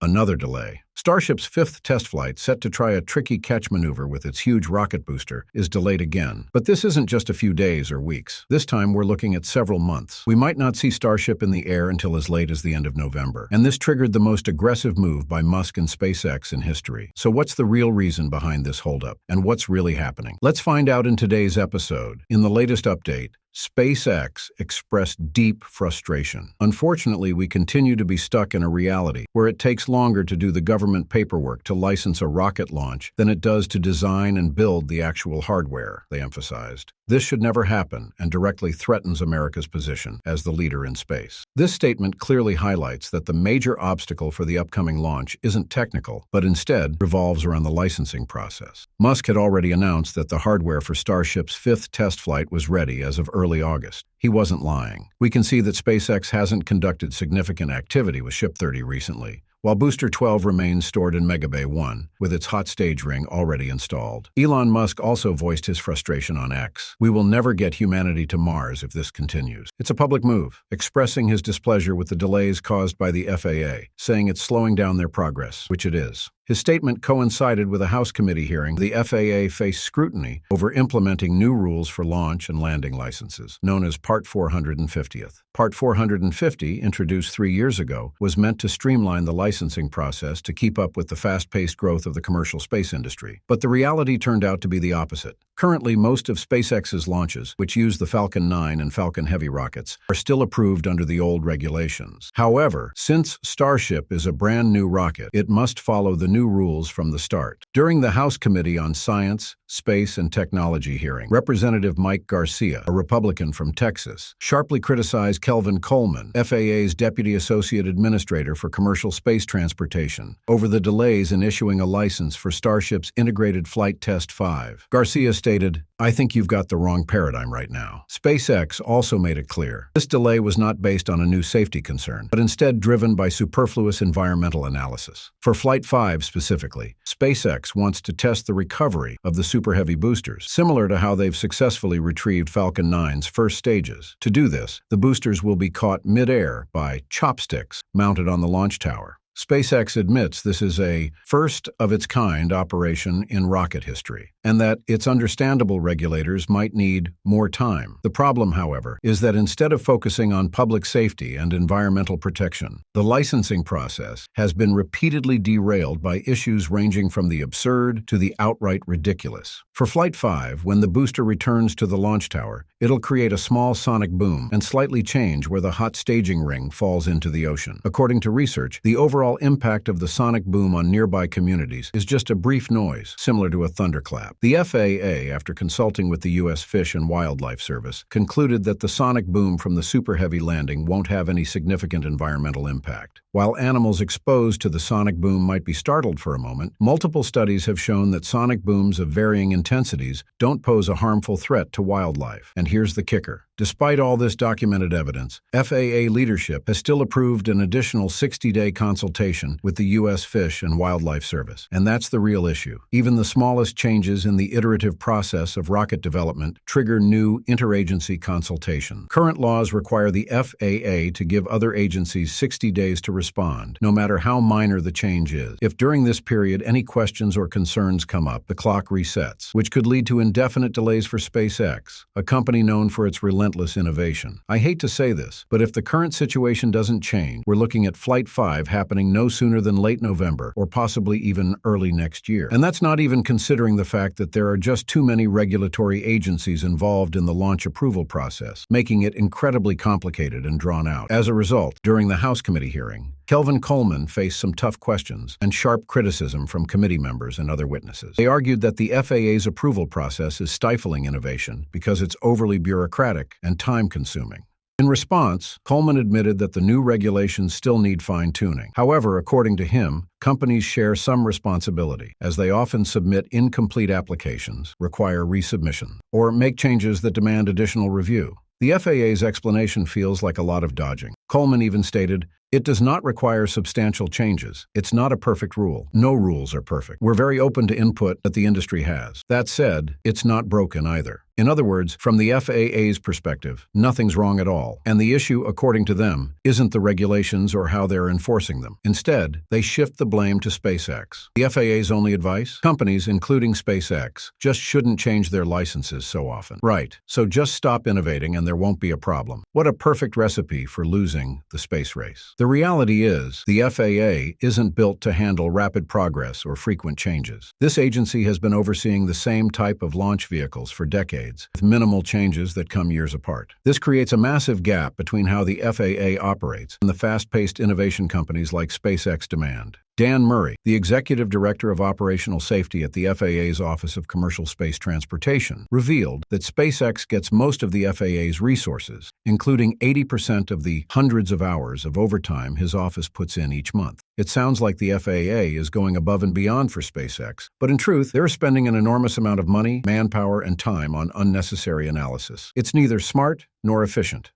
Another delay. Starship's fifth test flight, set to try a tricky catch maneuver with its huge rocket booster, is delayed again. But this isn't just a few days or weeks. This time we're looking at several months. We might not see Starship in the air until as late as the end of November. And this triggered the most aggressive move by Musk and SpaceX in history. So what's the real reason behind this holdup? And what's really happening? Let's find out in today's episode. In the latest update, SpaceX expressed deep frustration. Unfortunately, we continue to be stuck in a reality where it takes longer to do the government paperwork to license a rocket launch than it does to design and build the actual hardware, they emphasized. This should never happen and directly threatens America's position as the leader in space. This statement clearly highlights that the major obstacle for the upcoming launch isn't technical, but instead revolves around the licensing process. Musk had already announced that the hardware for Starship's fifth test flight was ready as of early August. He wasn't lying. We can see that SpaceX hasn't conducted significant activity with Ship 30 recently, while Booster 12 remains stored in Megabay 1, with its hot stage ring already installed. Elon Musk also voiced his frustration on X. "We will never get humanity to Mars if this continues." It's a public move, expressing his displeasure with the delays caused by the FAA, saying it's slowing down their progress, which it is. His statement coincided with a House committee hearing. The FAA faced scrutiny over implementing new rules for launch and landing licenses, known as Part 450th. Part 450, introduced 3 years ago, was meant to streamline the licensing process to keep up with the fast-paced growth of the commercial space industry. But the reality turned out to be the opposite. Currently, most of SpaceX's launches, which use the Falcon 9 and Falcon Heavy rockets, are still approved under the old regulations. However, since Starship is a brand new rocket, it must follow the new rules from the start. During the House Committee on Science, Space, and Technology hearing, Representative Mike Garcia, a Republican from Texas, sharply criticized Kelvin Coleman, FAA's Deputy Associate Administrator for Commercial Space Transportation, over the delays in issuing a license for Starship's Integrated Flight Test 5. Garcia stated, "I think you've got the wrong paradigm right now." SpaceX also made it clear this delay was not based on a new safety concern, but instead driven by superfluous environmental analysis. For Flight 5 specifically, SpaceX wants to test the recovery of the Super Heavy boosters, similar to how they've successfully retrieved Falcon 9's first stages. To do this, the boosters will be caught mid-air by chopsticks mounted on the launch tower. SpaceX admits this is a first-of-its-kind operation in rocket history, and that its understandable regulators might need more time. The problem, however, is that instead of focusing on public safety and environmental protection, the licensing process has been repeatedly derailed by issues ranging from the absurd to the outright ridiculous. For Flight 5, when the booster returns to the launch tower, it'll create a small sonic boom and slightly change where the hot staging ring falls into the ocean. According to research, the overall impact of the sonic boom on nearby communities is just a brief noise, similar to a thunderclap. The FAA, after consulting with the U.S. Fish and Wildlife Service, concluded that the sonic boom from the Super Heavy landing won't have any significant environmental impact. While animals exposed to the sonic boom might be startled for a moment, multiple studies have shown that sonic booms of varying intensities don't pose a harmful threat to wildlife. And here's the kicker. Despite all this documented evidence, FAA leadership has still approved an additional 60-day consultation with the U.S. Fish and Wildlife Service. And that's the real issue. Even the smallest changes in the iterative process of rocket development trigger new interagency consultation. Current laws require the FAA to give other agencies 60 days to respond, no matter how minor the change is. If during this period any questions or concerns come up, the clock resets, which could lead to indefinite delays for SpaceX, a company known for its relentless innovation. I hate to say this, but if the current situation doesn't change, we're looking at Flight 5 happening no sooner than late November or possibly even early next year. And that's not even considering the fact that there are just too many regulatory agencies involved in the launch approval process, making it incredibly complicated and drawn out. As a result, during the House committee hearing, Kelvin Coleman faced some tough questions and sharp criticism from committee members and other witnesses. They argued that the FAA's approval process is stifling innovation because it's overly bureaucratic and time-consuming. In response, Coleman admitted that the new regulations still need fine-tuning. However, according to him, companies share some responsibility, as they often submit incomplete applications, require resubmission, or make changes that demand additional review. The FAA's explanation feels like a lot of dodging. Coleman even stated, "It does not require substantial changes. It's not a perfect rule. No rules are perfect. We're very open to input that the industry has. That said, it's not broken either." In other words, from the FAA's perspective, nothing's wrong at all. And the issue, according to them, isn't the regulations or how they're enforcing them. Instead, they shift the blame to SpaceX. The FAA's only advice? Companies, including SpaceX, just shouldn't change their licenses so often. Right. So just stop innovating and there won't be a problem. What a perfect recipe for losing the space race. The reality is, the FAA isn't built to handle rapid progress or frequent changes. This agency has been overseeing the same type of launch vehicles for decades, with minimal changes that come years apart. This creates a massive gap between how the FAA operates and the fast-paced innovation companies like SpaceX demand. Dan Murray, the executive director of operational safety at the FAA's Office of Commercial Space Transportation, revealed that SpaceX gets most of the FAA's resources, including 80% of the hundreds of hours of overtime his office puts in each month. It sounds like the FAA is going above and beyond for SpaceX, but in truth, they're spending an enormous amount of money, manpower, and time on unnecessary analysis. It's neither smart nor efficient.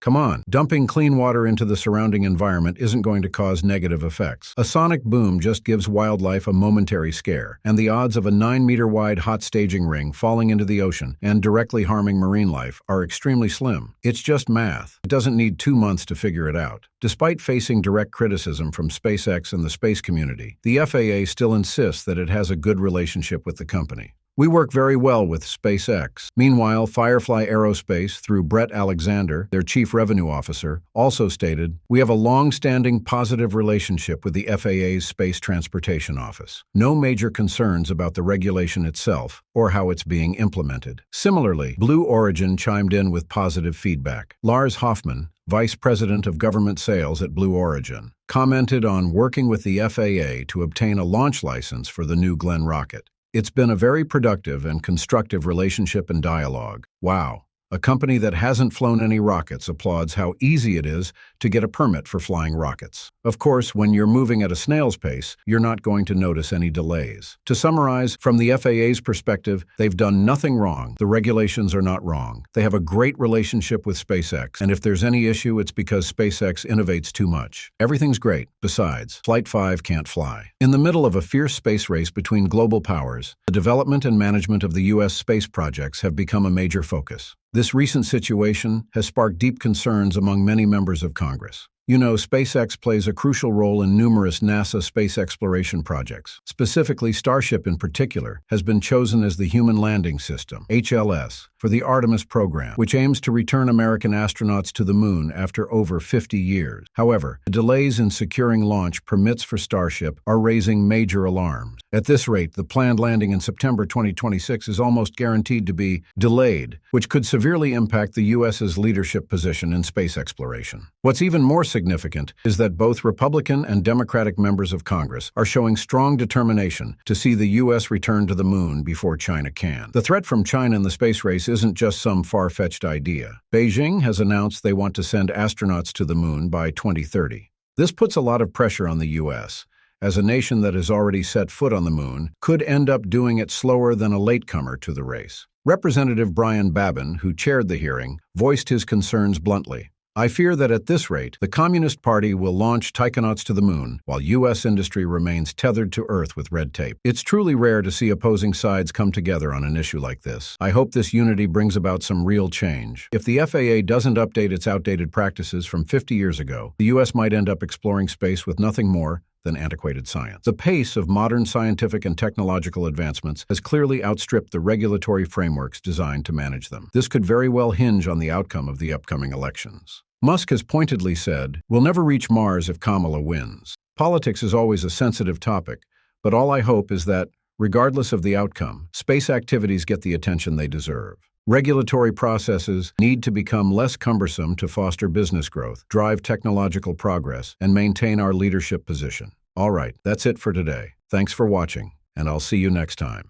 Come on, dumping clean water into the surrounding environment isn't going to cause negative effects. A sonic boom just gives wildlife a momentary scare, and the odds of a 9-meter-wide hot staging ring falling into the ocean and directly harming marine life are extremely slim. It's just math. It doesn't need 2 months to figure it out. Despite facing direct criticism from SpaceX and the space community, the FAA still insists that it has a good relationship with the company. We work very well with SpaceX. Meanwhile, Firefly Aerospace, through Brett Alexander, their chief revenue officer, also stated, "We have a long-standing positive relationship with the FAA's Space Transportation Office. No major concerns about the regulation itself or how it's being implemented." Similarly, Blue Origin chimed in with positive feedback. Lars Hoffman, Vice President of Government Sales at Blue Origin, commented on working with the FAA to obtain a launch license for the New Glenn rocket. "It's been a very productive and constructive relationship and dialogue. Wow. A company that hasn't flown any rockets applauds how easy it is to get a permit for flying rockets. Of course, when you're moving at a snail's pace, you're not going to notice any delays." To summarize, from the FAA's perspective, they've done nothing wrong. The regulations are not wrong. They have a great relationship with SpaceX, and if there's any issue, it's because SpaceX innovates too much. Everything's great. Besides, Flight 5 can't fly. In the middle of a fierce space race between global powers, the development and management of the U.S. space projects have become a major focus. This recent situation has sparked deep concerns among many members of Congress. You know, SpaceX plays a crucial role in numerous NASA space exploration projects. Specifically, Starship in particular has been chosen as the Human Landing System, HLS, for the Artemis program, which aims to return American astronauts to the moon after over 50 years. However, the delays in securing launch permits for Starship are raising major alarms. At this rate, the planned landing in September 2026 is almost guaranteed to be delayed, which could severely impact the U.S.'s leadership position in space exploration. What's even more significant is that both Republican and Democratic members of Congress are showing strong determination to see the U.S. return to the moon before China can. The threat from China in the space race isn't just some far-fetched idea. Beijing has announced they want to send astronauts to the moon by 2030. This puts a lot of pressure on the U.S., as a nation that has already set foot on the moon could end up doing it slower than a latecomer to the race. Representative Brian Babin, who chaired the hearing, voiced his concerns bluntly. "I fear that at this rate, the Communist Party will launch taikonauts to the moon, while U.S. industry remains tethered to Earth with red tape. It's truly rare to see opposing sides come together on an issue like this. I hope this unity brings about some real change. If the FAA doesn't update its outdated practices from 50 years ago, the U.S. might end up exploring space with nothing more than antiquated science. The pace of modern scientific and technological advancements has clearly outstripped the regulatory frameworks designed to manage them. This could very well hinge on the outcome of the upcoming elections." Musk has pointedly said, "We'll never reach Mars if Kamala wins." Politics is always a sensitive topic, but all I hope is that, regardless of the outcome, space activities get the attention they deserve. Regulatory processes need to become less cumbersome to foster business growth, drive technological progress, and maintain our leadership position. All right, that's it for today. Thanks for watching, and I'll see you next time.